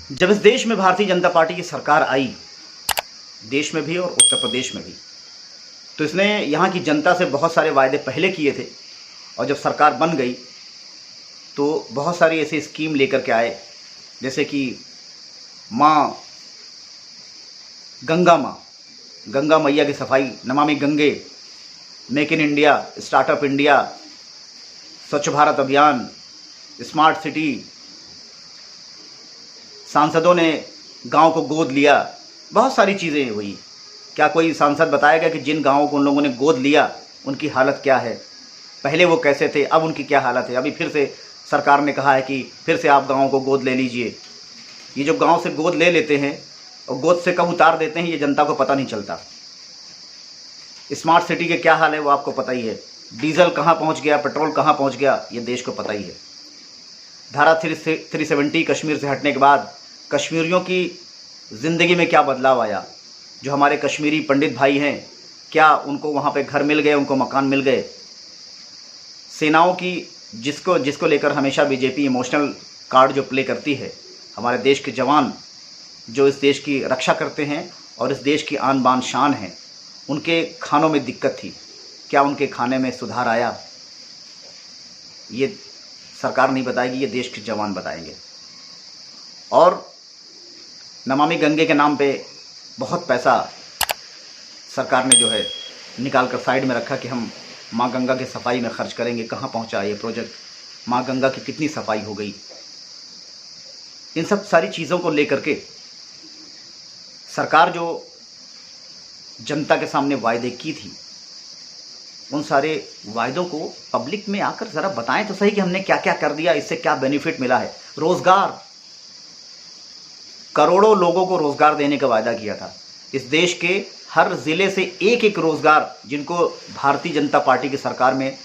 जब इस देश में भारतीय जनता पार्टी की सरकार आई, देश में भी और उत्तर प्रदेश में भी, तो इसने यहाँ की जनता से बहुत सारे वायदे पहले किए थे और जब सरकार बन गई तो बहुत सारी ऐसी स्कीम लेकर के आए, जैसे कि गंगा मैया की सफाई, Namami Gange, make in India, startup India, स्वच्छ भारत अभियान, स्मार्ट सिटी, सांसदों ने गांव को गोद लिया, बहुत सारी चीज़ें हुई। क्या कोई सांसद बताएगा कि जिन गांवों को उन लोगों ने गोद लिया उनकी हालत क्या है, पहले वो कैसे थे, अब उनकी क्या हालत है। अभी फिर से सरकार ने कहा है कि फिर से आप गाँवों को गोद ले लीजिए। ये जो गांव से गोद ले लेते हैं और गोद से कब उतार देते हैं ये जनता को पता नहीं चलता। स्मार्ट सिटी के क्या हाल है वो आपको पता ही है। डीजल कहाँ पहुँच गया, पेट्रोल कहाँ पहुँच गया, ये देश को पता ही है। धारा 370 कश्मीर से हटने के बाद कश्मीरियों की ज़िंदगी में क्या बदलाव आया। जो हमारे कश्मीरी पंडित भाई हैं, क्या उनको वहाँ पे घर मिल गए, उनको मकान मिल गए। सेनाओं की जिसको लेकर हमेशा बीजेपी इमोशनल कार्ड जो प्ले करती है, हमारे देश के जवान जो इस देश की रक्षा करते हैं और इस देश की आन बान शान हैं, उनके खानों में दिक्कत थी, क्या उनके खाने में सुधार आया, ये सरकार नहीं बताएगी, ये देश के जवान बताएंगे। और नमामि गंगे के नाम पे बहुत पैसा सरकार ने जो है निकाल कर साइड में रखा कि हम माँ गंगा की सफाई में खर्च करेंगे। कहाँ पहुँचा ये प्रोजेक्ट, माँ गंगा की कितनी सफाई हो गई। इन सब सारी चीज़ों को लेकर के सरकार जो जनता के सामने वायदे की थी, उन सारे वायदों को पब्लिक में आकर ज़रा बताएं तो सही कि हमने क्या क्या कर दिया, इससे क्या बेनिफिट मिला है। रोज़गार, करोड़ों लोगों को रोज़गार देने का वायदा किया था। इस देश के हर ज़िले से एक एक रोज़गार, जिनको भारतीय जनता पार्टी की सरकार में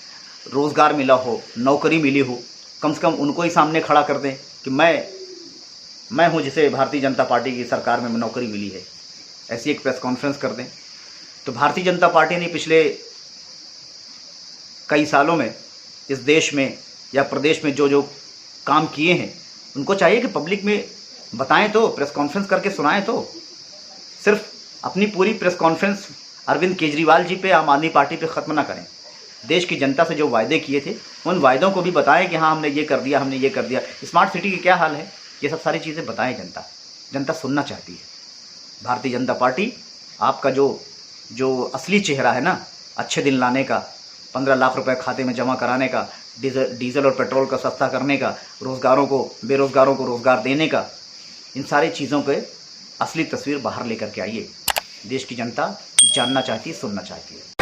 रोज़गार मिला हो, नौकरी मिली हो, कम से कम उनको ही सामने खड़ा कर दें कि मैं हूँ जिसे भारतीय जनता पार्टी की सरकार में नौकरी मिली है। ऐसी एक प्रेस कॉन्फ्रेंस कर दें। तो भारतीय जनता पार्टी ने पिछले कई सालों में इस देश में या प्रदेश में जो जो काम किए हैं, उनको चाहिए कि पब्लिक में बताएं तो, प्रेस कॉन्फ्रेंस करके सुनाएं तो। सिर्फ अपनी पूरी प्रेस कॉन्फ्रेंस अरविंद केजरीवाल जी पे, आम आदमी पार्टी पे ख़त्म ना करें। देश की जनता से जो वायदे किए थे उन वायदों को भी बताएं कि हाँ हमने ये कर दिया, हमने ये कर दिया। स्मार्ट सिटी की क्या हाल है, ये सब सारी चीज़ें बताएं। जनता सुनना चाहती है। भारतीय जनता पार्टी आपका जो असली चेहरा है ना, अच्छे दिन लाने का, 15 लाख रुपए खाते में जमा कराने का, डीजल और पेट्रोल का सस्ता करने का, बेरोज़गारों को रोज़गार देने का, इन सारी चीज़ों के असली तस्वीर बाहर लेकर के आइए। देश की जनता जानना चाहती है, सुनना चाहती है।